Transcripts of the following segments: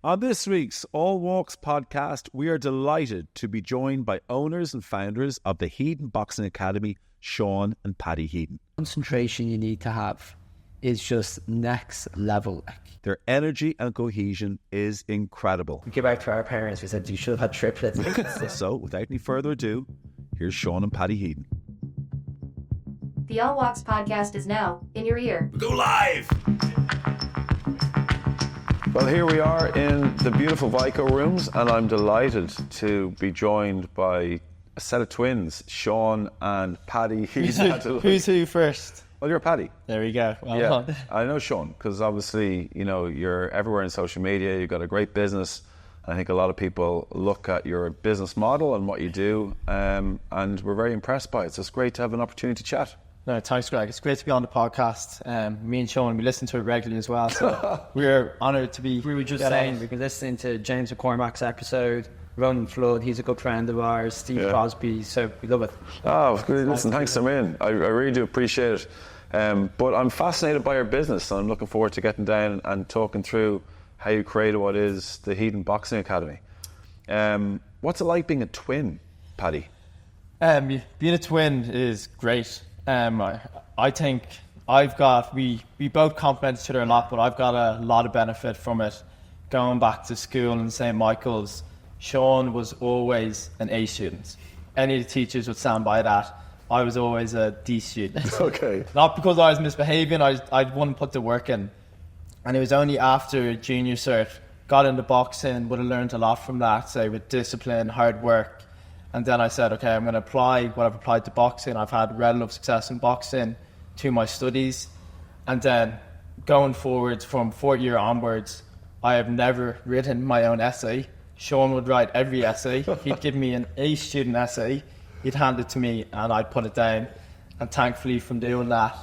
On this week's All Walks podcast, we are delighted to be joined by owners and founders of the Headon Boxing Academy, Sean and Paddy Headon. Concentration you need to have is just next level. Their energy and cohesion is incredible. We give out to our parents, we said, you should have had triplets. So, without any further ado, here's Sean and Paddy Headon. The All Walks podcast is now in your ear. Go live! Well, here we are in the beautiful Vico rooms, and I'm delighted to be joined by a set of twins, Sean and Paddy. Who's who first? Well, you're Paddy. There we go. Well yeah, done. I know Sean because obviously, you know, you're everywhere in social media. You've got a great business. I think a lot of people look at your business model and what you do, and we're very impressed by it. So it's great to have an opportunity to chat. No, thanks, Greg. It's great to be on the podcast. Me and Sean, we listen to it regularly as well. So we're honoured to be. We were just saying, we've been listening to James McCormack's episode, Ronan Flood, he's a good friend of ours, Steve Crosby, so we love it. Oh, good. Listen, thanks a million. I really do appreciate it. But I'm fascinated by your business, and I'm looking forward to getting down and talking through how you created what is the Headon Boxing Academy. What's it like being a twin, Paddy? Being a twin is great. I think we both complement each other a lot, but I've got a lot of benefit from it. Going back to school in St. Michael's, Sean was always an A student. Any of the teachers would stand by that. I was always a D student. Okay. Not because I was misbehaving, I wouldn't put the work in. And it was only after junior cert, got into boxing, would have learned a lot from that, say with discipline, hard work. And then I said, okay, I'm going to apply what I've applied to boxing. I've had relative success in boxing to my studies. And then going forward from fourth year onwards, I have never written my own essay. Sean would write every essay. He'd give me an A student essay. He'd hand it to me and I'd put it down. And thankfully from doing that,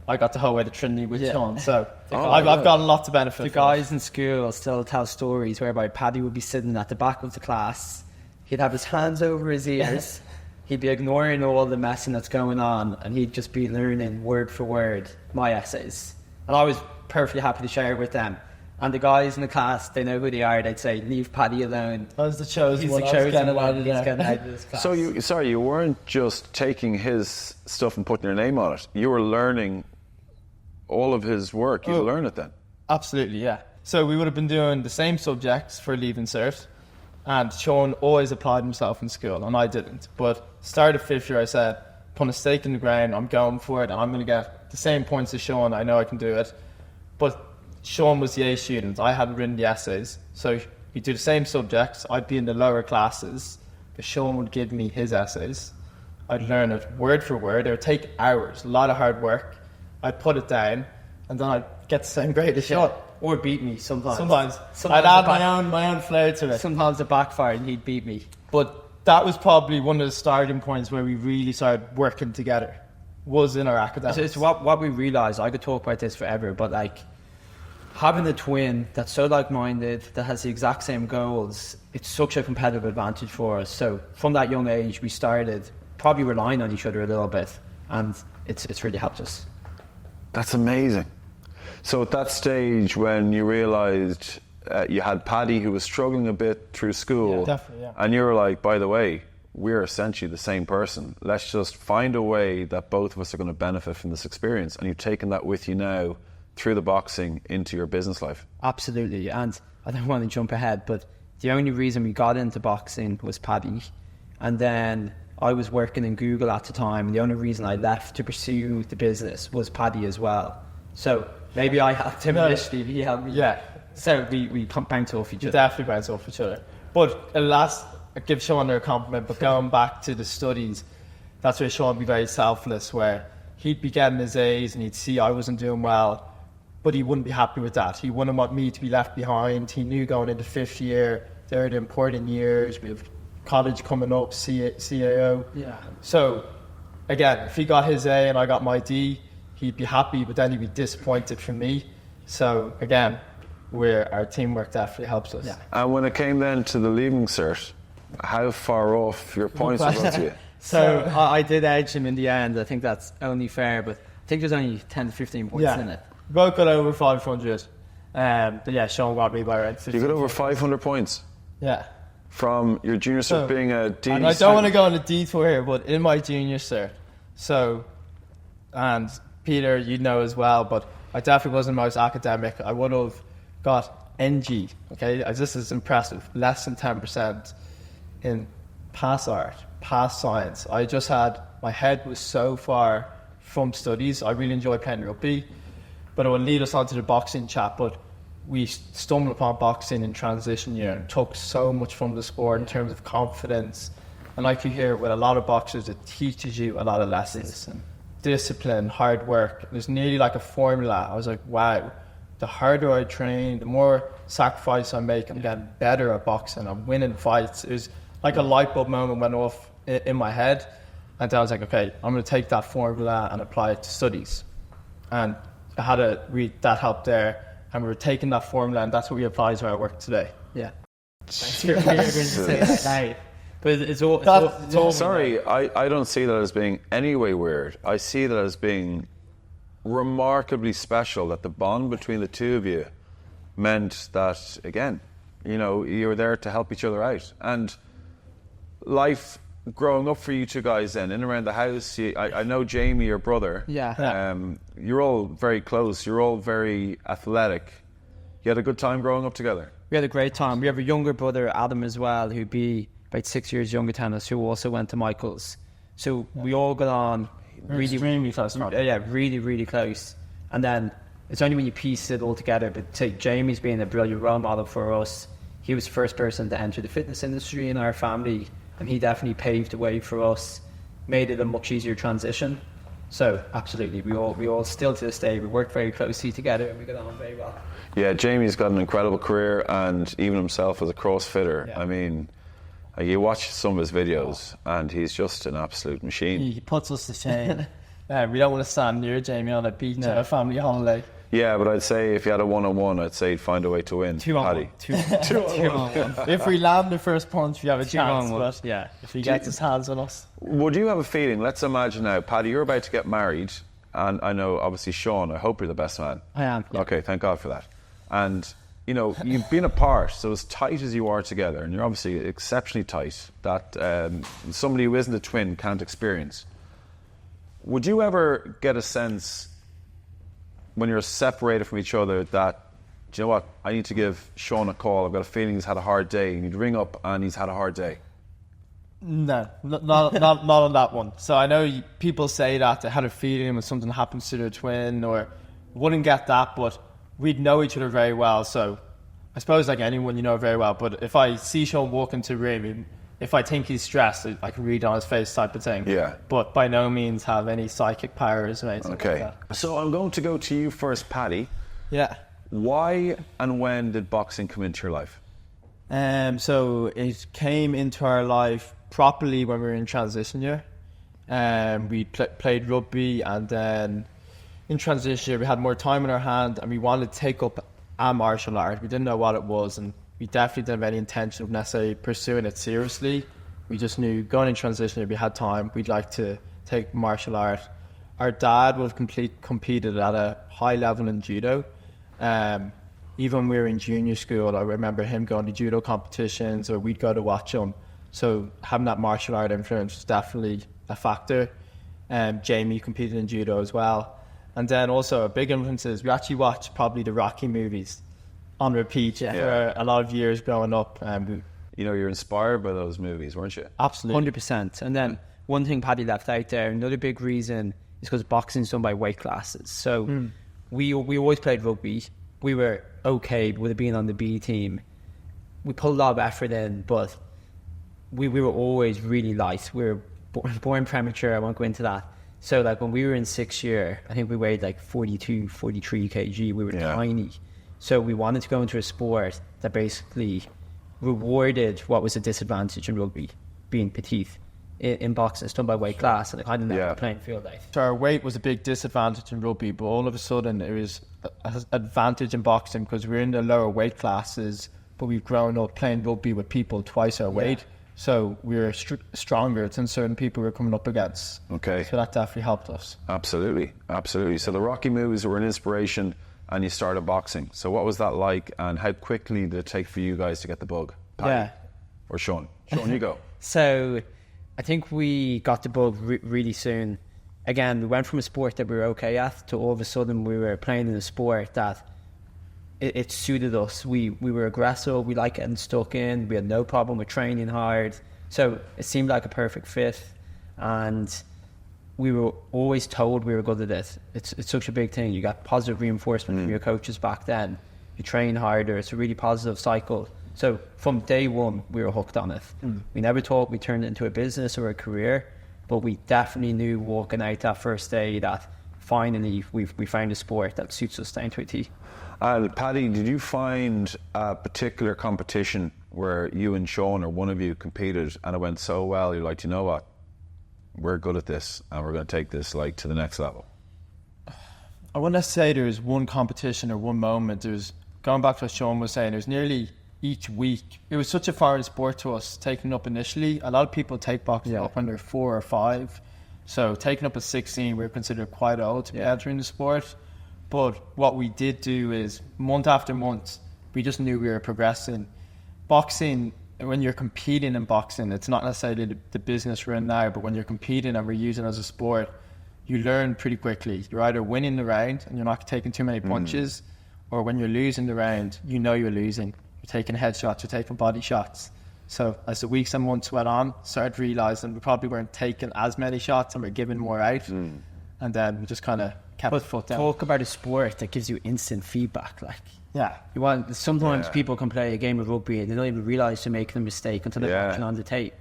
I got the whole way to Trinity with Sean. So I've gotten lots of benefit. The guys in school still tell stories whereby Paddy would be sitting at the back of the class. He'd have his hands over his ears. He'd be ignoring all the messing that's going on, and he'd just be learning word for word my essays. And I was perfectly happy to share it with them. And the guys in the class, they know who they are. They'd say, "Leave Paddy alone." I was the chosen one. He's getting out of this class. So you weren't just taking his stuff and putting your name on it. You were learning all of his work. You learn it then. Absolutely, yeah. So we would have been doing the same subjects for leaving cert. And Sean always applied himself in school, and I didn't. But start of fifth year, I said, put a stake in the ground, I'm going for it, and I'm going to get the same points as Sean. I know I can do it. But Sean was the A student. I hadn't written the essays. So he'd do the same subjects. I'd be in the lower classes, but Sean would give me his essays. I'd learn it word for word. It would take hours, a lot of hard work. I'd put it down, and then I'd get the same grade as Sean. Or beat me sometimes. I'd add my own flair to it. Sometimes it backfired and he'd beat me. But that was probably one of the starting points where we really started working together, was in our academics. It's what we realised. I could talk about this forever, but like having a twin that's so like-minded, that has the exact same goals, it's such a competitive advantage for us. So from that young age, we started probably relying on each other a little bit, and it's really helped us. That's amazing. So at that stage when you realised you had Paddy who was struggling a bit through school, and you were like, by the way, we're essentially the same person. Let's just find a way that both of us are going to benefit from this experience. And you've taken that with you now through the boxing into your business life. Absolutely. And I don't want to jump ahead, but the only reason we got into boxing was Paddy. And then I was working in Google at the time. And the only reason I left to pursue the business was Paddy as well. So maybe I helped him initially, he helped me. Yeah. So we bounce off each other. Definitely bounce off each other. But I give Sean a compliment, but going back to the studies, that's where Sean would be very selfless, where he'd be getting his A's and he'd see I wasn't doing well, but he wouldn't be happy with that. He wouldn't want me to be left behind. He knew going into fifth year, they're the important years. We have college coming up, CAO. Yeah. So again, if he got his A and I got my D, he'd be happy, but then he'd be disappointed for me. So again, our teamwork definitely helps us. Yeah. And when it came then to the leaving cert, how far off your points was you? So I did edge him in the end. I think that's only fair, but I think there's only 10 to 15 points in it. Both got over 500. But yeah, Sean got me by around 15. You got over 500 points. Yeah. From your junior cert being a D. And I don't want to go on a detour here, but in my junior cert, and Peter, you know as well, but I definitely wasn't the most academic. I would have got NG, okay? This is impressive. Less than 10% in pass art, pass science. I just had, my head was so far from studies. I really enjoyed playing rugby, but it would lead us on to the boxing chat, but we stumbled upon boxing in transition year and took so much from the sport in terms of confidence. And like you hear with a lot of boxers, it teaches you a lot of lessons. Discipline, hard work. There's nearly like a formula. I was like, wow, the harder I train, the more sacrifice I make, I'm getting better at boxing. I'm winning fights. It was like a light bulb moment went off in my head. And then I was like, okay, I'm going to take that formula and apply it to studies. And I had to read that help there. And we were taking that formula, and that's what we apply to our work today. Yeah. We're going to say that now. But it's all sorry, I don't see that as being any way weird. I see that as being remarkably special, that the bond between the two of you meant that, again, you know, you were there to help each other out. And life growing up for you two guys then, in and around the house, I know Jamie, your brother. Yeah. You're all very close. You're all very athletic. You had a good time growing up together? We had a great time. We have a younger brother, Adam, as well, who'd be about 6 years younger than us, who also went to Michael's. So we all got on extremely close. Yeah, really, really close. And then it's only when you piece it all together, but take Jamie's being a brilliant role model for us. He was the first person to enter the fitness industry in our family, and he definitely paved the way for us, made it a much easier transition. So absolutely, we all still to this day, we work very closely together and we get on very well. Yeah, Jamie's got an incredible career, and even himself as a CrossFitter. Yeah. I mean, you watch some of his videos and he's just an absolute machine. He puts us to shame. We don't want to stand near Jamie on a beach at a family holiday. Yeah, but I'd say if you had a one-on-one, I'd say you'd find a way to win. Two on Paddy. one. If we land the first punch, we have a chance. But yeah, if he gets his hands on us. Would you have a feeling, let's imagine now, Paddy, you're about to get married, and I know, obviously, Sean, I hope you're the best man. I am. Yeah. Okay, thank God for that. And, you know, you've been apart, so as tight as you are together, and you're obviously exceptionally tight, that somebody who isn't a twin can't experience. Would you ever get a sense, when you're separated from each other, that, do you know what, I need to give Sean a call, I've got a feeling he's had a hard day, and you'd ring up and he's had a hard day? No, not on that one. So I know people say that they had a feeling when something happens to their twin, or wouldn't get that, but we'd know each other very well. So I suppose like anyone you know very well, but if I see Sean walk into the room, if I think he's stressed, I can read on his face type of thing. Yeah. But by no means have any psychic powers or anything like that. So I'm going to go to you first, Paddy. Yeah. Why and when did boxing come into your life? So it came into our life properly when we were in transition year. We played rugby, and then in transition year we had more time in our hand and we wanted to take up a martial art. We didn't know what it was, and we definitely didn't have any intention of necessarily pursuing it seriously. We just knew going in transition, if we had time, we'd like to take martial art. Our dad would have competed at a high level in judo. Even when we were in junior school, I remember him going to judo competitions, or we'd go to watch him. So having that martial art influence was definitely a factor. Jamie competed in judo as well. And then also a big influence is we actually watched probably the Rocky movies on repeat for a lot of years growing up. You know, you're inspired by those movies, weren't you? Absolutely. 100%. And then one thing Paddy left out there, another big reason is because boxing is done by weight classes. So we always played rugby. We were okay with it being on the B team. We put a lot of effort in, but we were always really light. We were born premature, I won't go into that. So like when we were in 6th year, I think we weighed like 42, 43 kg. We were tiny. So we wanted to go into a sport that basically rewarded what was a disadvantage in rugby, being petite. In boxing, it's done by weight class, and it kind of left the playing field out. So our weight was a big disadvantage in rugby, but all of a sudden it was an advantage in boxing because we're in the lower weight classes, but we've grown up playing rugby with people twice our weight. So we were stronger than certain people we were coming up against. Okay. So that definitely helped us. Absolutely. So the Rocky movies were an inspiration, and you started boxing. So what was that like, and how quickly did it take for you guys to get the bug? Paddy? Or Sean? Sean, you go. So I think we got the bug really soon. Again, we went from a sport that we were okay at to all of a sudden we were playing in a sport that it suited us. We were aggressive, we liked getting stuck in, we had no problem with training hard. So it seemed like a perfect fit, and we were always told we were good at it. It's such a big thing. You got positive reinforcement from your coaches back then. You train harder, it's a really positive cycle. So from day one, we were hooked on it. We never thought we turned it into a business or a career, but we definitely knew walking out that first day that finally we found a sport that suits us down to a T. Paddy, did you find a particular competition where you and Sean or one of you competed and it went so well, you're like, you know what, we're good at this and we're going to take this like to the next level? I wouldn't say there was one competition or one moment. There was, going back to what Sean was saying, there's nearly each week. It was such a foreign sport to us, taking up initially. A lot of people take boxing up when they're 4 or 5. So taking up at 16, we were considered quite old to be entering the sport. But what we did do is, month after month, we just knew we were progressing. Boxing, when you're competing in boxing, it's not necessarily the business we're in now, but when you're competing and we're using it as a sport, you learn pretty quickly. You're either winning the round and you're not taking too many punches, or when you're losing the round, you know you're losing. You're taking headshots, you're taking body shots. So as the weeks and months went on, started realising we probably weren't taking as many shots and we're giving more out. And then we just kind of kept the foot down. Talk about a sport that gives you instant feedback. You want, sometimes people can play a game of rugby and they don't even realise they're making a mistake until they're watching on the tape.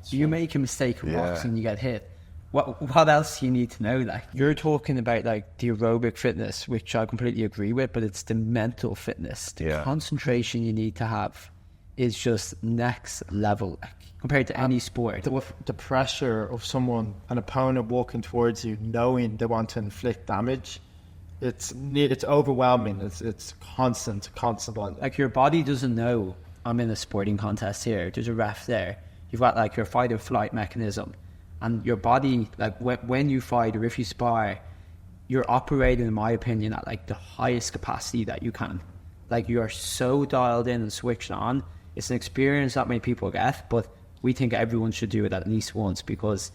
You make a mistake in boxing, you get hit. What else do you need to know? You're talking about the aerobic fitness, which I completely agree with, but it's the mental fitness, the concentration you need to have is just next level compared to any sport. The pressure of an opponent walking towards you, knowing they want to inflict damage, it's overwhelming. It's constant. Your body doesn't know I'm in a sporting contest here. There's a ref there. You've got your fight or flight mechanism. And your body, when you fight or if you spar, you're operating, in my opinion, at the highest capacity that you can. You're so dialed in and switched on. It's an experience that many people get, but we think everyone should do it at least once because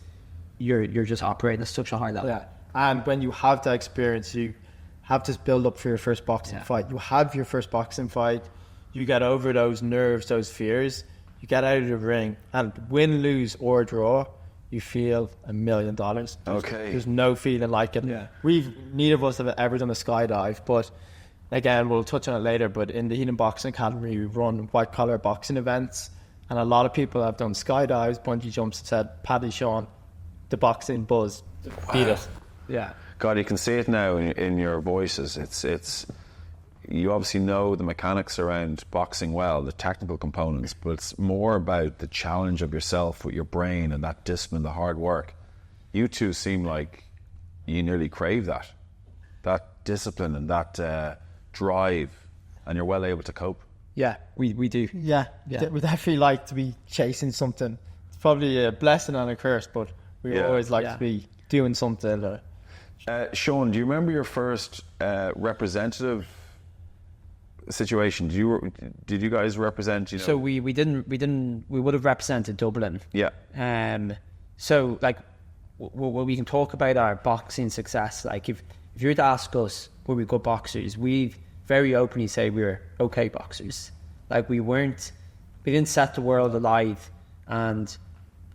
you're just operating at such a high level. Yeah. And when you have that experience, you have to build up for your first boxing fight. You have your first boxing fight, you get over those nerves, those fears, you get out of the ring, and win, lose or draw, you feel $1 million. There's no feeling like it. Neither of us have ever done a skydive, but again, we'll touch on it later, but in the Headon Boxing Academy, we run white collar boxing events, and a lot of people have done skydives, bungee jumps, and said, Paddy, Sean, the boxing buzz, beat it. Yeah. God, you can see it now in your voices. It's you obviously know the mechanics around boxing well, the technical components, but it's more about the challenge of yourself with your brain and that discipline, the hard work. You two seem like you nearly crave that discipline and that drive, and you're well able to cope. Yeah, we do. Yeah. We definitely like to be chasing something. It's probably a blessing and a curse, but we always like to be doing something. Sean, do you remember your first representative situation? Did you guys represent? So we didn't. We would have represented Dublin. Yeah. So we can talk about our boxing success. If you were to ask us, were we good boxers? We very openly say we were okay boxers. We didn't set the world alight and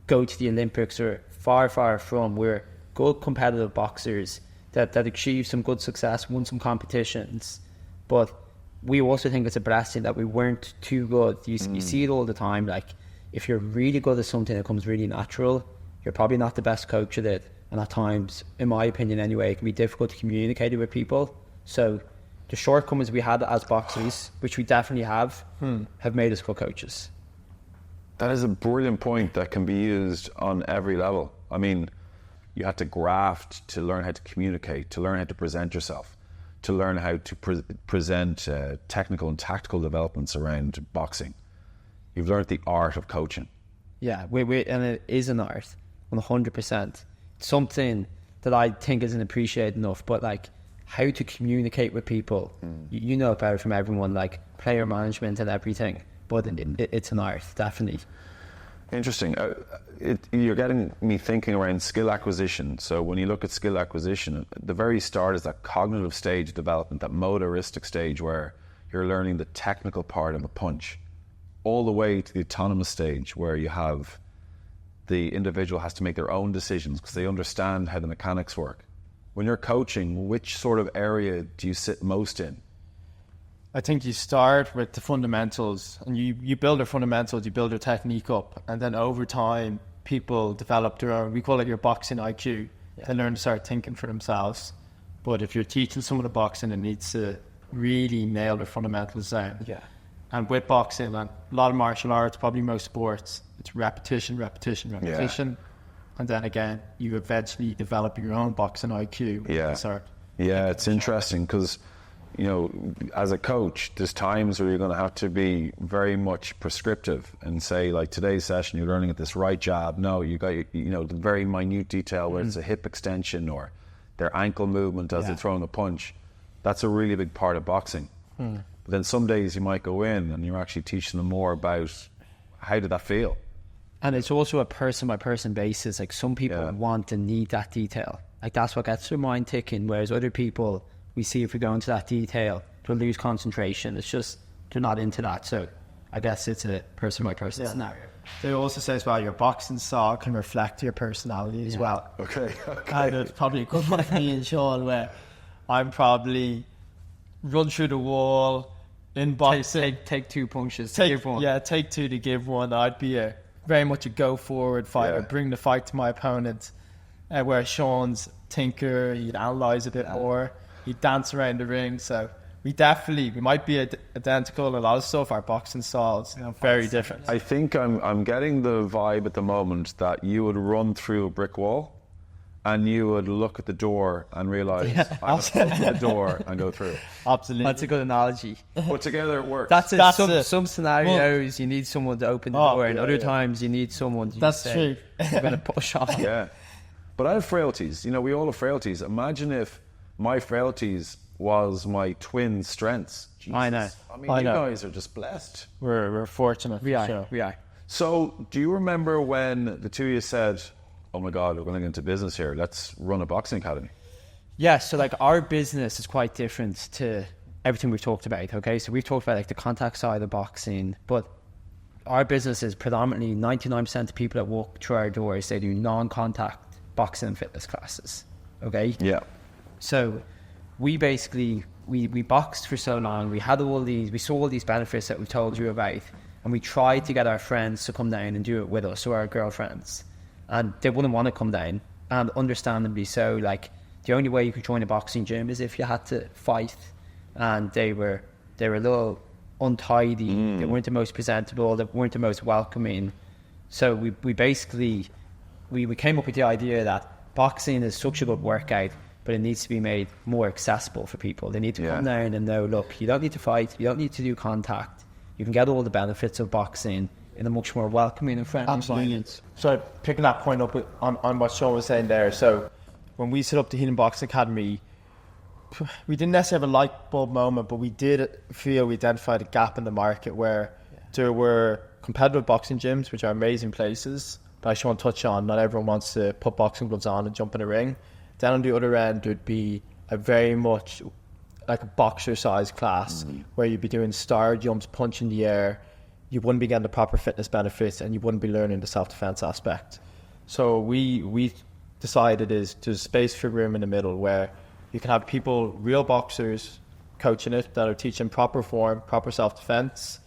go to the Olympics, or far from. We're good competitive boxers that achieved some good success, won some competitions, but we also think it's a blessing that we weren't too good. You see it all the time. If you're really good at something that comes really natural, you're probably not the best coach at it, and at times, in my opinion anyway, it can be difficult to communicate it with people. So the shortcomings we had as boxers, which we definitely have made us good coaches. That is a brilliant point that can be used on every level. I mean, you had to graft to learn how to communicate, to learn how to present yourself, to learn how to present technical and tactical developments around boxing. You've learned the art of coaching. Yeah, and it is an art, 100%. It's something that I think isn't appreciated enough, but how to communicate with people. You know about it from everyone, like player management and everything, but it's an art, definitely. Interesting. You're getting me thinking around skill acquisition. So when you look at skill acquisition, the very start is that cognitive stage of development, that motoristic stage where you're learning the technical part of a punch, all the way to the autonomous stage where you have the individual has to make their own decisions because they understand how the mechanics work. When you're coaching, which sort of area do you sit most in? I think you start with the fundamentals, and you build your fundamentals, you build your technique up, and then over time, people develop their own, we call it your boxing IQ. They learn to start thinking for themselves. But if you're teaching someone to boxing, it needs to really nail their fundamentals down. Yeah. And with boxing, and a lot of martial arts, probably most sports, it's repetition. And then again, you eventually develop your own boxing IQ. Yeah, it's interesting because, you know, as a coach, there's times where you're going to have to be very much prescriptive and say, like, today's session, you're learning at this right jab. No, you got, you know, the very minute detail where it's a hip extension or their ankle movement as they're throwing a punch. That's a really big part of boxing. But then some days you might go in and you're actually teaching them more about how did that feel. And it's also a person by person basis. Like some people want and need that detail. Like that's what gets their mind ticking. Whereas other people, we see if we go into that detail, they'll lose concentration. It's just, they're not into that. So I guess it's a person by person scenario. They also say as well, your boxing style can reflect your personality as well. Okay. And it's probably a good one for me and Sean, where I'm probably run through the wall in boxing. Take two punches, give one. Yeah, take two to give one. I'd be very much a go forward fighter, bring the fight to my opponent. Where Sean's thinker, he'd analyse a bit more, he'd dance around the ring. So we might be identical in a lot of stuff. Our boxing styles, very different. I think I'm getting the vibe at the moment that you would run through a brick wall and you would look at the door and realise I'm at the door and go through. Absolutely. That's a good analogy. But together it works. That's it. Some scenarios you need someone to open the door, and other times you need someone to say, you're going to push on. Yeah. But I have frailties. You know, we all have frailties. Imagine if my frailties was my twin strengths. Jesus. I know. I mean, you guys are just blessed. We're fortunate. We are. So, do you remember when the two of you said, oh my God, we're going to get into business here. Let's run a boxing academy? Yeah, so like our business is quite different to everything we've talked about, okay? So we've talked about like the contact side of boxing, but our business is predominantly 99% of people that walk through our doors, they do non-contact boxing and fitness classes, okay? Yeah. So we basically, we boxed for so long, we saw all these benefits that we told you about, and we tried to get our friends to come down and do it with us, or our girlfriends. And they wouldn't want to come down, and understandably so. Like the only way you could join a boxing gym is if you had to fight, and they were a little untidy. They weren't the most presentable. They weren't the most welcoming. So we basically came up with the idea that boxing is such a good workout, but it needs to be made more accessible for people. They need to come down and know, look, you don't need to fight, you don't need to do contact. You can get all the benefits of boxing in a much more welcoming and friendly environment. So picking that point up on what Sean was saying there, so when we set up the Headon Boxing Academy, we didn't necessarily have a light bulb moment, but we did feel we identified a gap in the market where there were competitive boxing gyms, which are amazing places, but as Sean touched on, not everyone wants to put boxing gloves on and jump in a ring. Then on the other end, there'd be a very much like a boxer size class where you'd be doing star jumps, punch in the air. You wouldn't be getting the proper fitness benefits, and you wouldn't be learning the self-defense aspect. So we decided there's space for room in the middle where you can have people, real boxers, coaching it, that are teaching proper form, proper self-defense.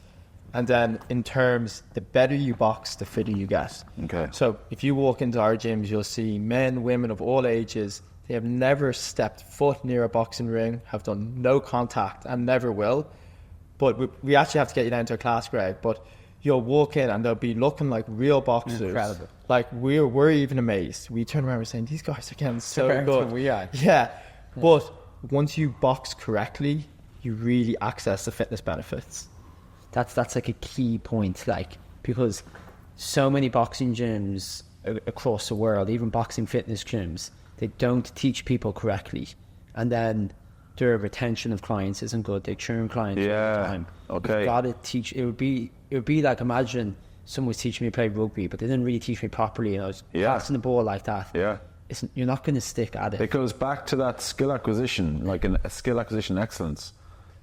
And then in terms, the better you box, the fitter you get. Okay. So if you walk into our gyms, you'll see men, women of all ages. They have never stepped foot near a boxing ring, have done no contact, and never will. But we actually have to get you down to a class grade. But you'll walk in and they'll be looking like real boxers. Incredible. Like we're even amazed. We turn around and we're saying, these guys are getting so good. We are. Yeah. But once you box correctly, you really access the fitness benefits. That's like a key point, like, because so many boxing gyms across the world, even boxing fitness gyms, they don't teach people correctly. And then their retention of clients isn't good. They churn clients all the time. Okay. You've got to teach. It would be like, imagine someone was teaching me to play rugby, but they didn't really teach me properly. And I was passing the ball like that. Yeah. You're not going to stick at it. It goes back to that skill acquisition, like a skill acquisition excellence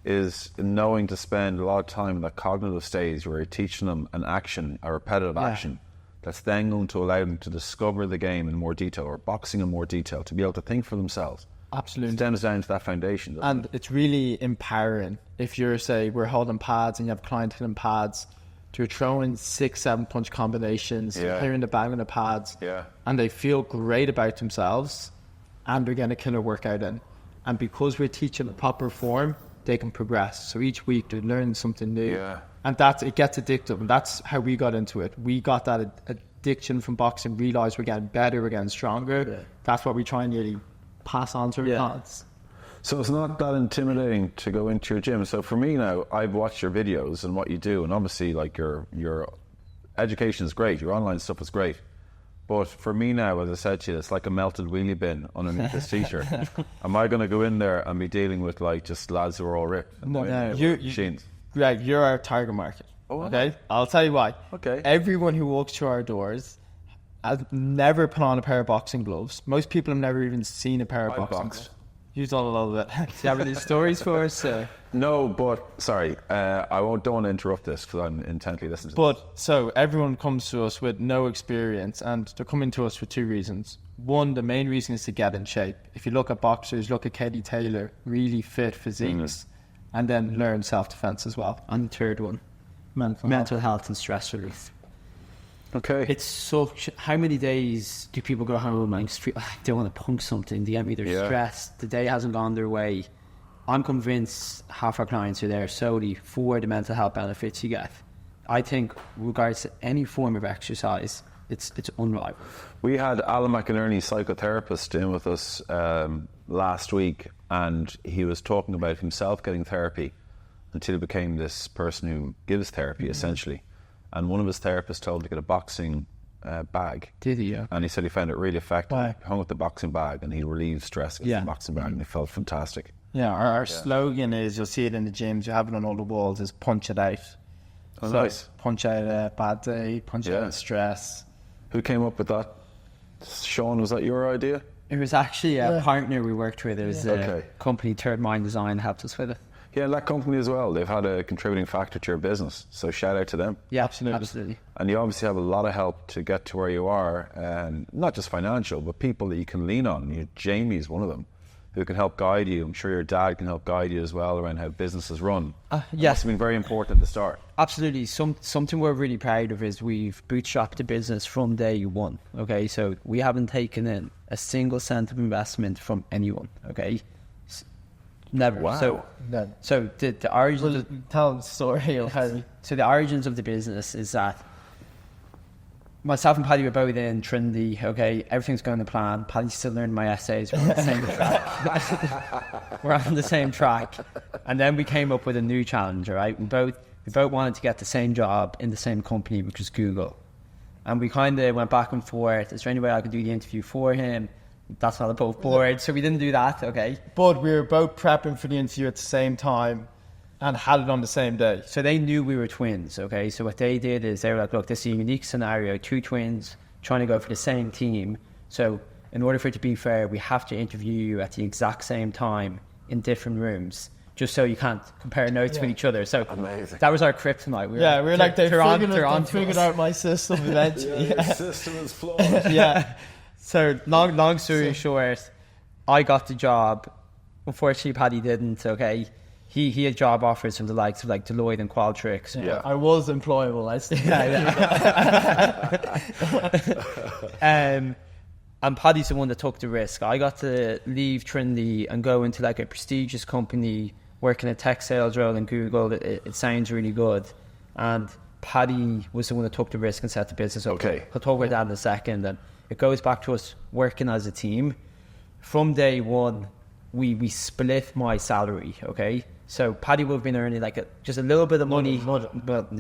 is knowing to spend a lot of time in that cognitive stage where you're teaching them an action, a repetitive action, that's then going to allow them to discover the game in more detail, or boxing in more detail, to be able to think for themselves. Absolutely. It stems down to that foundation. And it's really empowering. If you're, say, we're holding pads and you have a client hitting pads, you're throwing 6-7 punch combinations, clearing the bag on the pads, and they feel great about themselves, and they're getting a killer workout in. And because we're teaching the proper form, they can progress. So each week they're learning something new. And it gets addictive, and that's how we got into it. We got that addiction from boxing, realised we're getting better, we're getting stronger. That's what we try and really pass on to our clients. So it's not that intimidating to go into your gym. So for me now, I've watched your videos and what you do, and obviously like your education is great, your online stuff is great. But for me now, as I said to you, it's like a melted wheelie bin underneath this t-shirt. Am I going to go in there and be dealing with like just lads who are all ripped? No, Greg, you're our target market. Okay, I'll tell you why. Okay. Everyone who walks through our doors has never put on a pair of boxing gloves. Most people have never even seen a pair of boxing gloves. You've done a lot of it. Do you have any stories for us? No, but sorry, don't want to interrupt this because I'm intently listening to this. So everyone comes to us with no experience, and they're coming to us for two reasons. One, the main reason is to get in shape. If you look at boxers, look at Katie Taylor, really fit physiques, and then learn self-defense as well. And the third one, mental health and stress relief. Okay. It's such. How many days do people go home and they want to punk something? They get me, they're stressed. The day hasn't gone their way. I'm convinced half our clients are there solely for the mental health benefits you get. I think, regards to any form of exercise, it's unrivaled. We had Alan McInerney, psychotherapist, in with us last week, and he was talking about himself getting therapy until he became this person who gives therapy, essentially. And one of his therapists told him to get a boxing bag. Did he? Yeah. And he said he found it really effective. Why? He hung up the boxing bag and he relieved stress with the boxing bag, and he felt fantastic. Yeah, our slogan is, you'll see it in the gyms, you have it on all the walls, is punch it out. Oh, so nice. Punch out a bad day, punch out stress. Who came up with that? Sean, was that your idea? It was actually a partner we worked with. It was a company, Third Mind Design, helped us with it. Yeah, that company as well. They've had a contributing factor to your business. So shout out to them. Yeah, absolutely. And you obviously have a lot of help to get to where you are. And not just financial, but people that you can lean on. Jamie's one of them, who can help guide you. I'm sure your dad can help guide you as well around how businesses run. Yes. It must have been very important at the start. Absolutely. Something we're really proud of is we've bootstrapped the business from day one. Okay, so we haven't taken in a single cent of investment from anyone. Okay. Never. Wow. So the origins. Tell the story of how. So the origins of the business is that myself and Paddy were both in Trinity. Okay, everything's going to plan. Paddy's still learning my essays. We're on the same track. We're on the same track, and then we came up with a new challenge. Right, we both wanted to get the same job in the same company, which was Google, and we kind of went back and forth. Is there any way I could do the interview for him? That's not above board, so we didn't do that, okay? But we were both prepping for the interview at the same time and had it on the same day. So they knew we were twins, okay? So what they did is they were like, look, this is a unique scenario, two twins trying to go for the same team. So in order for it to be fair, we have to interview you at the exact same time in different rooms, just so you can't compare notes with each other. So amazing. That was our kryptonite. We were like, they figured out my system eventually. Your system is flawed. So long story short, I got the job. Unfortunately, Paddy didn't. Okay, he had job offers from the likes of like Deloitte and Qualtrics. Yeah, I was employable. I still. And Paddy's the one that took the risk. I got to leave Trinity and go into like a prestigious company, working a tech sales role in Google. It sounds really good, and Paddy was the one that took the risk and set the business up. Okay, I'll talk about that in a second. And it goes back to us working as a team. From day one, we split my salary, okay? So Paddy would have been earning like just a little bit of money, but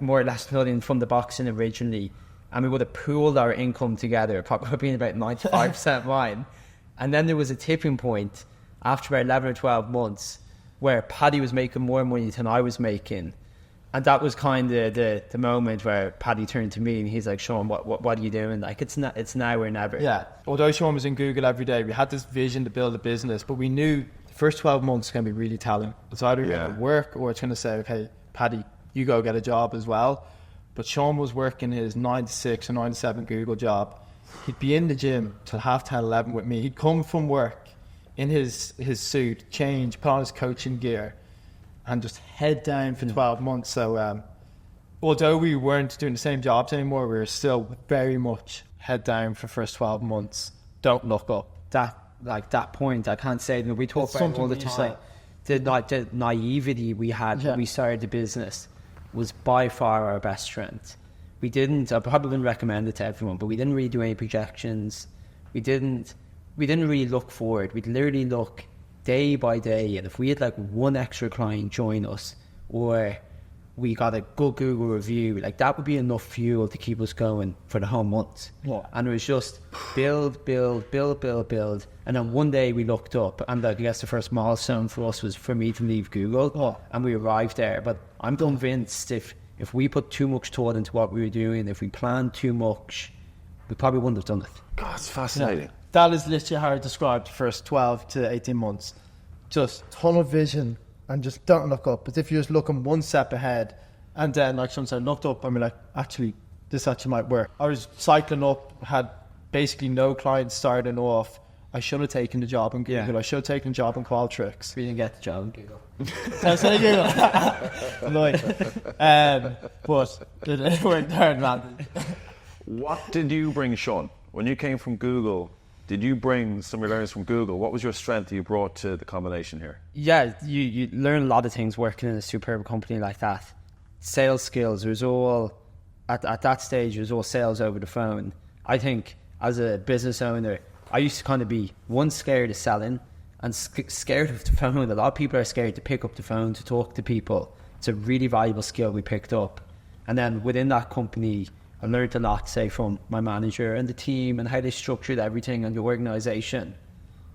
more or less nothing from the boxing originally. And we would have pooled our income together, probably being about 95% mine. And then there was a tipping point, after about 11 or 12 months where Paddy was making more money than I was making. And that was kind of the moment where Paddy turned to me and he's like, Sean, what are you doing? Like, it's now or never. Yeah. Although Sean was in Google every day, we had this vision to build a business, but we knew the first 12 months can be really telling. It's either going to work or it's going to say, okay, Paddy, you go get a job as well. But Sean was working his 9 to 6 or 9 to 7 Google job. He'd be in the gym till 10:30, 11 with me. He'd come from work in his suit, change, put on his coaching gear, and just head down for 12 months. So although we weren't doing the same jobs anymore, we were still very much head down for the first 12 months. Don't look up. That point, I can't say that we talk about it all the time. The naivety we had when we started the business was by far our best strength. I probably wouldn't recommend it to everyone, but we didn't really do any projections. We didn't really look forward. We'd literally look day by day, and if we had like one extra client join us, or we got a good Google review, like that would be enough fuel to keep us going for the whole month. Yeah. And it was just build, and then one day we looked up, and I guess the first milestone for us was for me to leave Google, and we arrived there. But I'm convinced if we put too much thought into what we were doing, if we planned too much, we probably wouldn't have done it. God, it's fascinating. Yeah. That is literally how I described the first 12 to 18 months. Just tunnel vision and just don't look up. As if you're just looking one step ahead. And then, like someone said, looked up and we're like, this actually might work. I was cycling up, had basically no clients starting off. I should have taken the job in Google. Yeah. I should have taken the job in Qualtrics. We didn't get the job in Google. I said Google. Annoying. But it worked hard, man. What did you bring, Sean? When you came from Google, did you bring some of your learnings from Google? What was your strength that you brought to the combination here? Yeah, you learn a lot of things working in a superb company like that. Sales skills, it was all, at that stage, it was all sales over the phone. I think as a business owner, I used to kind of be, scared of selling and scared of the phone. A lot of people are scared to pick up the phone, to talk to people. It's a really valuable skill we picked up. And then within that company, I learned a lot, say, from my manager and the team and how they structured everything and the organisation.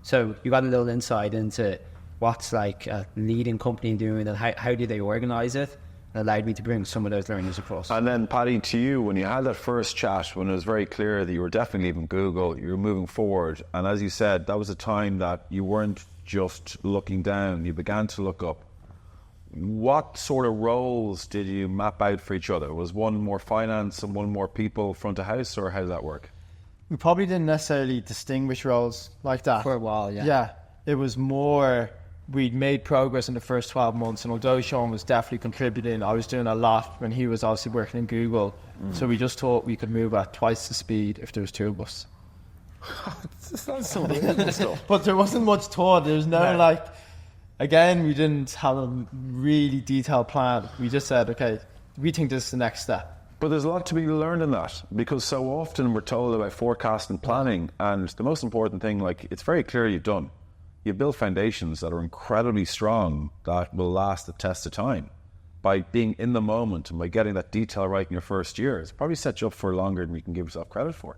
So you got a little insight into what's like a leading company doing and how do they organise it. It allowed me to bring some of those learnings across. And then, Paddy, to you, when you had that first chat, when it was very clear that you were definitely leaving Google, you were moving forward, and as you said, that was a time that you weren't just looking down, you began to look up. What sort of roles did you map out for each other? Was one more finance and one more people front of house, or how did that work? We probably didn't necessarily distinguish roles like that. For a while, yeah. Yeah, it was more, we'd made progress in the first 12 months, and although Sean was definitely contributing, I was doing a lot when he was obviously working in Google. So we just thought we could move at twice the speed if there was two of us. That's so weird stuff. But there wasn't much thought. There's no again, we didn't have a really detailed plan. We just said, okay, we think this is the next step. But there's a lot to be learned in that, because so often we're told about forecast and planning, and the most important thing, like, it's very clear you've done. You've built foundations that are incredibly strong that will last the test of time. By being in the moment and by getting that detail right in your first year, it's probably set you up for longer than you can give yourself credit for.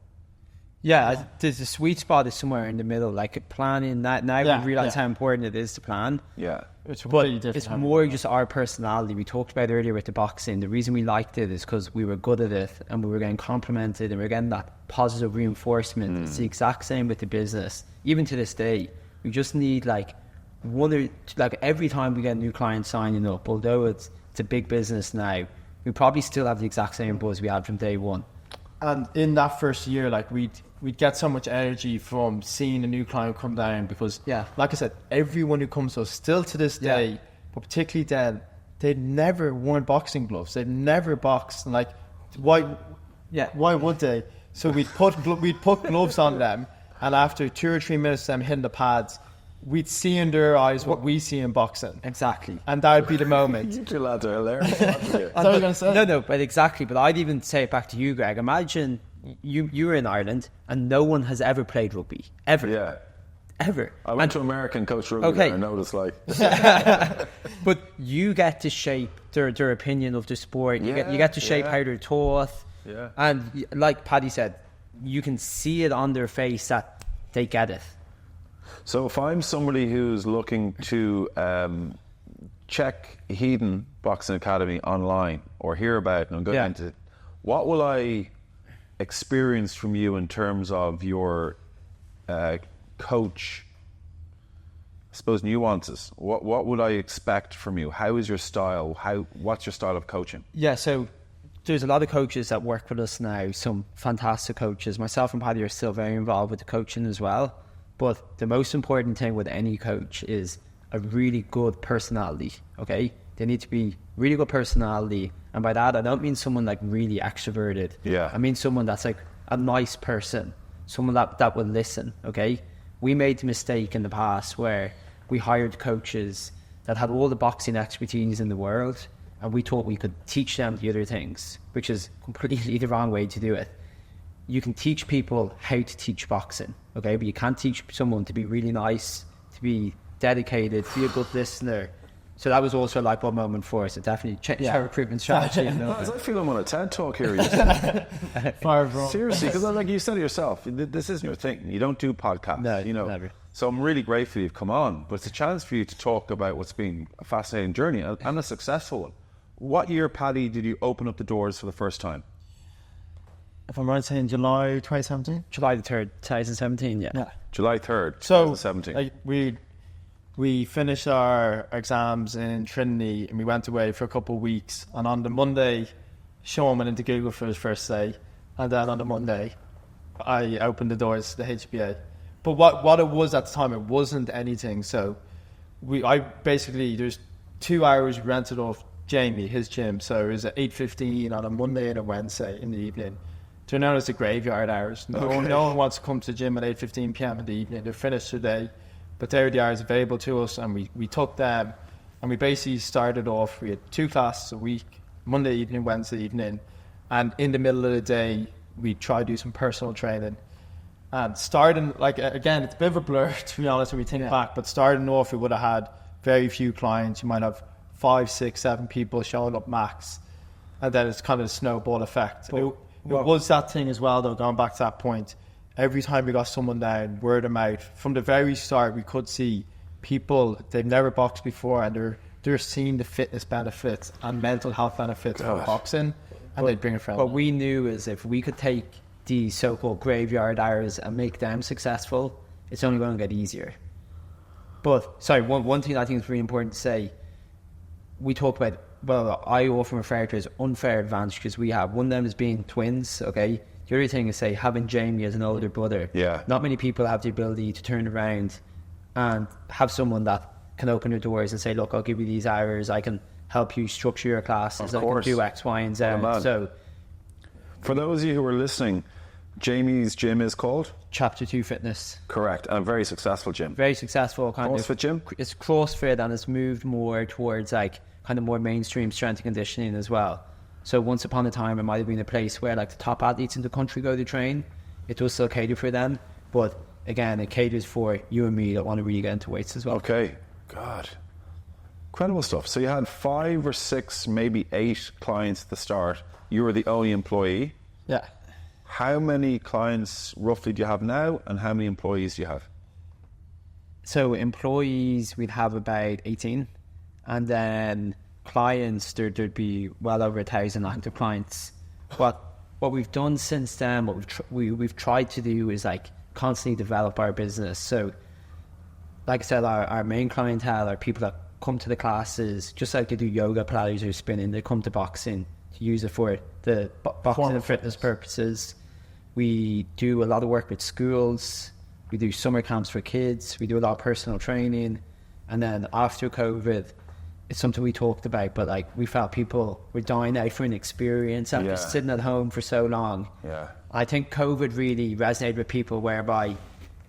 Yeah, the sweet spot is somewhere in the middle, like planning. Now we realise how important it is to plan. Yeah. It's more just our personality. We talked about earlier with the boxing. The reason we liked it is because we were good at it and we were getting complimented and we were getting that positive reinforcement. It's the exact same with the business. Even to this day, we just need every time we get a new client signing up, although it's a big business now, we probably still have the exact same buzz we had from day one. And in that first year, we'd get so much energy from seeing a new client come down because, like I said, everyone who comes to us still to this day, but particularly then, they'd never worn boxing gloves. They'd never boxed. And why would they? So we'd put gloves on them, and after 2 or 3 minutes of them hitting the pads, we'd see in their eyes what we see in boxing. Exactly. And that would be the moment. You two lads are hilarious. That's what I was going to say. No, but exactly. But I'd even say it back to you, Greg. Imagine you were in Ireland and no one has ever played rugby. Ever. Yeah. Ever. I went to America and coached rugby there, and I know what it's like. But you get to shape their opinion of the sport. You get to shape how they're taught. Yeah. And like Paddy said, you can see it on their face that they get it. So if I'm somebody who's looking to check Headon Boxing Academy online or hear about it and go into it, what will I experience from you in terms of your coach, I suppose, nuances? What would I expect from you? How is your style? What's your style of coaching? Yeah, so there's a lot of coaches that work with us now, some fantastic coaches. Myself and Paddy are still very involved with the coaching as well. But the most important thing with any coach is a really good personality, okay? They need to be really good personality. And by that, I don't mean someone like really extroverted. Yeah. I mean someone that's like a nice person, someone that will listen, okay? We made the mistake in the past where we hired coaches that had all the boxing expertise in the world, and we thought we could teach them the other things, which is completely the wrong way to do it. You can teach people how to teach boxing, okay? But you can't teach someone to be really nice, to be dedicated, to be a good listener. So that was also a light bulb moment for us. It definitely changed our recruitment strategy. I feel I'm on a TED talk here. Seriously, because like you said it yourself, this isn't your thing. You don't do podcasts, no, you know. Never. So I'm really grateful you've come on, but it's a chance for you to talk about what's been a fascinating journey and a successful one. What year, Paddy, did you open up the doors for the first time? If I'm right saying July 2017? July the 3rd, 2017, yeah. July 3rd, so 2017. We finished our exams in Trinity and we went away for a couple of weeks. And on the Monday, Sean went into Google for his first day. And then on the Monday, I opened the doors to the HBA. But what it was at the time, it wasn't anything. So there's 2 hours rented off Jamie, his gym. So it was at 8:15 on a Monday and a Wednesday in the evening. Turned out it's the graveyard hours. No one wants to come to the gym at 8:15 p.m. in the evening. They're finished today. But they were the hours available to us, and we took them, and we basically started off. We had 2 classes a week, Monday evening, Wednesday evening, and in the middle of the day, we tried to do some personal training. And starting, like, again, it's a bit of a blur, to be honest, when we think back, but starting off, we would have had very few clients. You might have 5, 6, 7 people showing up max, and then it's kind of a snowball effect. It was that thing as well, though, going back to that point. Every time we got someone down, word of mouth, from the very start, we could see people, they've never boxed before, and they're seeing the fitness benefits and mental health benefits of boxing, and they'd bring a friend. What we knew is if we could take these so-called graveyard hours and make them successful, it's only going to get easier. But, sorry, one thing I think is really important to say, we talk about, well, I often refer to as unfair advantages we have. One of them is being twins, okay? The other thing is, say, having Jamie as an older brother. Yeah. Not many people have the ability to turn around and have someone that can open their doors and say, look, I'll give you these hours, I can help you structure your classes, I can do X, Y, and Z. So, for those of you who are listening, Jamie's gym is called? Chapter 2 Fitness. Correct, and a very successful gym. Very successful. CrossFit gym? It's CrossFit, and it's moved more towards like kind of more mainstream strength and conditioning as well. So once upon a time, it might have been a place where like the top athletes in the country go to train. It does still cater for them, but again, it caters for you and me that want to really get into weights as well. Okay, God, incredible stuff. So you had 5 or 6, maybe 8 clients at the start. You were the only employee. Yeah. How many clients roughly do you have now, and how many employees do you have? So employees, we'd have about 18, and then clients, there'd be well over 1,000 active clients. What we've done since then, what we've tried to do is like constantly develop our business. So, like I said, our main clientele are people that come to the classes, just like they do yoga, Pilates, or spinning. They come to boxing to use it for the boxing and fitness purposes. We do a lot of work with schools. We do summer camps for kids. We do a lot of personal training. And then after COVID, it's something we talked about, but like we felt people were dying out for an experience after sitting at home for so long. Yeah. I think COVID really resonated with people, whereby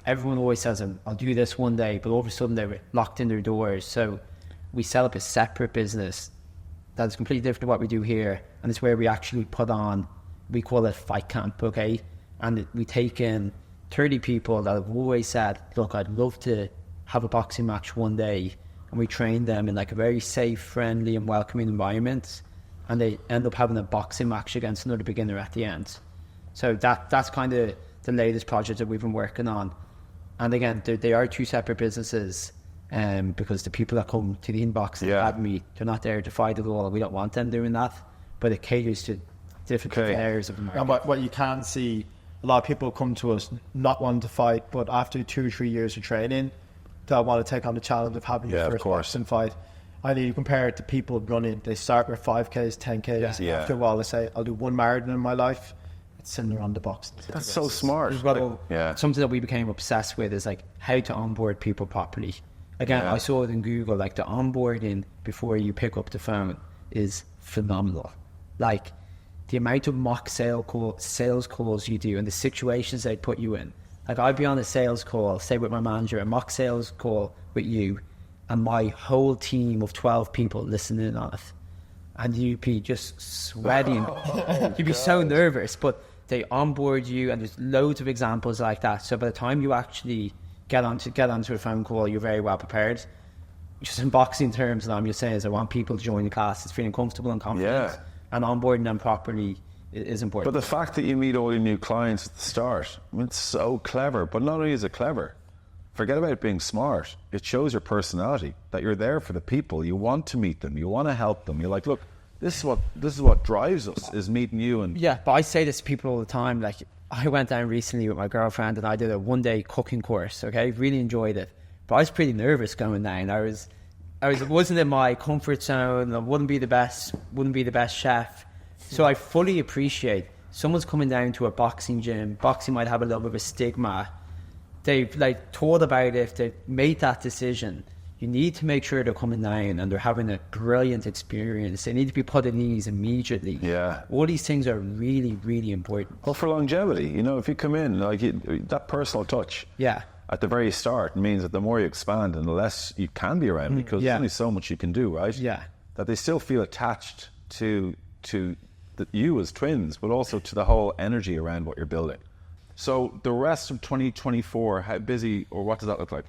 everyone always says, I'll do this one day, but all of a sudden they were locked in their doors. So we set up a separate business that's completely different to what we do here, and it's where we actually put on, we call it Fight Camp, okay? And we take in 30 people that have always said, look, I'd love to have a boxing match one day. And we train them in like a very safe, friendly and welcoming environment, and they end up having a boxing match against another beginner at the end. So that's kind of the latest project that we've been working on. And again, they are two separate businesses, because the people that come to the inbox and academy, they're not there to fight at all. We don't want them doing that, but it caters to different areas of the market. And what you can see, a lot of people come to us not wanting to fight, but after 2 or 3 years of training, they'll want to take on the challenge of having your first boxing fight. I need to compare it to people running. They start with 5Ks, 10Ks. After a while, they say, I'll do 1 marathon in my life. It's similar on the boxing. That's so smart. Something that we became obsessed with is like how to onboard people properly. Again, I saw it in Google, like the onboarding before you pick up the phone is phenomenal. Like the amount of mock sales calls you do and the situations they put you in. Like I'd be on a sales call, say with my manager, a mock sales call with you, and my whole team of 12 people listening on it. And you'd be just sweating. You'd be so nervous, but they onboard you, and there's loads of examples like that. So by the time you actually get onto a phone call, you're very well prepared. Just in boxing terms, and I'm just saying is I want people to join the class. It's feeling comfortable and confident, and onboarding them properly is important. But the fact that you meet all your new clients at the start, I mean, it's so clever. But not only is it clever, forget about it being smart. It shows your personality, that you're there for the people. You want to meet them. You want to help them. You're like, look, this is what drives us, is meeting you. And but I say this to people all the time. Like I went down recently with my girlfriend and I did a 1-day cooking course. Okay, really enjoyed it, but I was pretty nervous going down. I wasn't in my comfort zone. I wouldn't be the best chef. So I fully appreciate someone's coming down to a boxing gym. Boxing might have a little bit of a stigma. They've like thought about it. They've made that decision. You need to make sure they're coming down and they're having a brilliant experience. They need to be put at ease immediately. All these things are really, really important. Well, for longevity, you know, if you come in, like that personal touch at the very start means that the more you expand and the less you can be around, because there's only so much you can do, right? That they still feel attached to you as twins, but also to the whole energy around what you're building. So the rest of 2024, how busy, or what does that look like?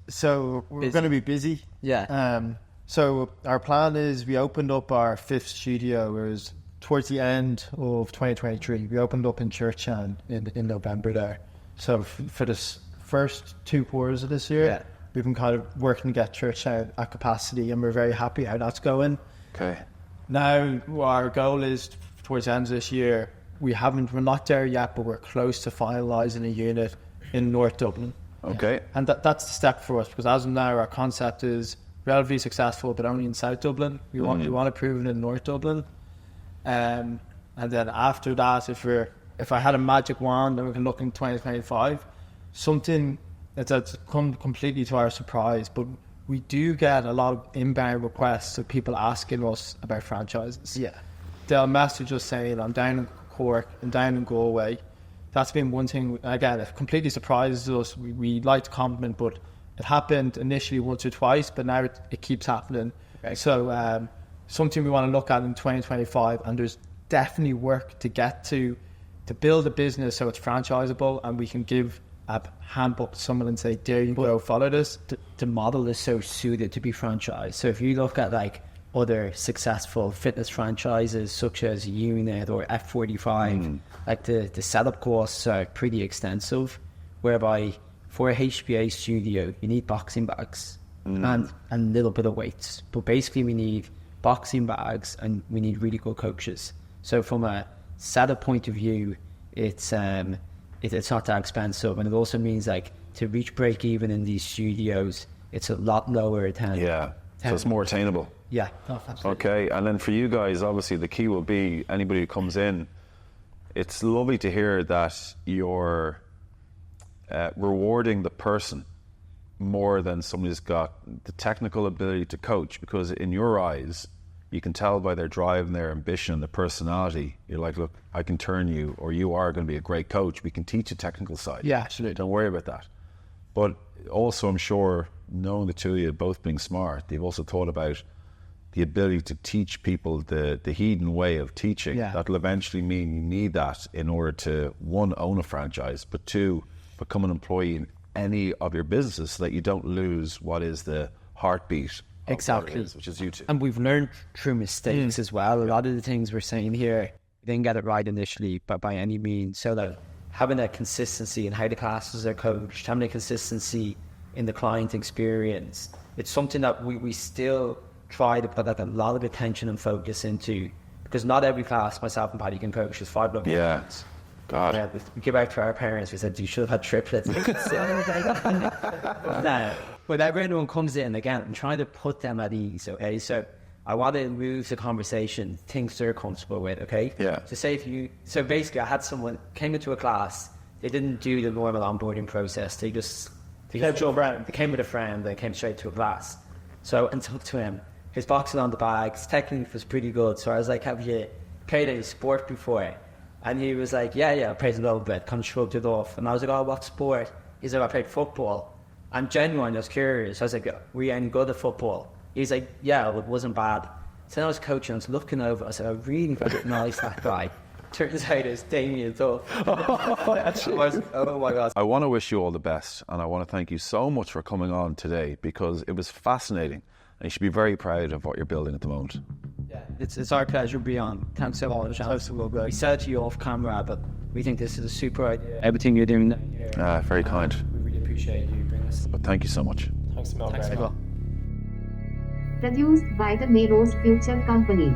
So we're going to be busy. So our plan is we opened up our 5th studio. It was towards the end of 2023. We opened up in Churchtown in November there. So for this first 2 quarters of this year, we've been kind of working to get Churchtown at capacity, and we're very happy how that's going. Now our goal is towards the end of this year. We're not there yet, but we're close to finalising a unit in North Dublin. And that's the step for us, because as of now our concept is relatively successful, but only in South Dublin. We want to prove it in North Dublin, and then after that, if I had a magic wand and we can look in 2025, something that's come completely to our surprise, but we do get a lot of inbound requests of people asking us about franchises. They'll message us saying, I'm down in Cork and down in Galway. That's been one thing, again, it completely surprises us. We like to compliment, but it happened initially once or twice, but now it keeps happening. So something we want to look at in 2025, and there's definitely work to get to build a business so it's franchisable, and we can give a handbook to someone and say, there you go, follow this. The model is so suited to be franchised. So if you look at like other successful fitness franchises such as Unit or F45, like the setup costs are pretty extensive, whereby for a HBA studio you need boxing bags and a little bit of weights, but basically we need boxing bags and we need really good coaches. So from a setup point of view, it's not that expensive, and it also means like to reach break even in these studios, it's a lot lower than so it's more attainable. Okay, and then for you guys, obviously the key will be anybody who comes in. It's lovely to hear that you're rewarding the person more than somebody who's got the technical ability to coach, because in your eyes, you can tell by their drive and their ambition and their personality, you're like, look, I can turn you, or you are going to be a great coach. We can teach a technical side. Absolutely. Don't worry about that. But also, I'm sure, knowing the two of you both being smart, they've also thought about the ability to teach people the Headon way of teaching. That'll eventually mean you need that in order to, 1, own a franchise, but 2, become an employee in any of your businesses so that you don't lose what is the heartbeat of what it is, which is you two. And we've learned through mistakes as well. A lot of the things we're saying here, we didn't get it right initially, but by any means. So that having a consistency in how the classes are coached, having a consistency in the client experience. It's something that we still try to put like a lot of attention and focus into, because not every class myself and Paddy can coach. There's 5 local clients. God. Yeah, we give out to our parents. We said, you should have had triplets. But everyone comes in, again, I'm trying to put them at ease, okay? So I want to move the conversation, things they're comfortable with, okay? Yeah. So basically I had someone came into a class, they didn't do the normal onboarding process. They came with a friend, they came straight to a class. So I went up to him, his boxing on the bag, his technique was pretty good. So I was like, have you played any sport before? And he was like, yeah, I played a little bit, kind of shrugged it off. And I was like, oh, what sport? He's like, I played football. I'm genuine, I was curious. I was like, were you any good at football? He's like, yeah, it wasn't bad. So then I was coaching, I was looking over, I said, I really recognize that guy. Turns out it's Damien Duff. Oh my God. I want to wish you all the best, and I want to thank you so much for coming on today, because it was fascinating, and you should be very proud of what you're building at the moment. Yeah, it's our pleasure to be on. Thanks so much. We said to you off camera, but we think this is a super idea. Everything you're doing here. Very kind. We really appreciate you bringing us. But thank you so much. Thanks, Mel. Thanks, Mel. Produced by the Mayros Future Company.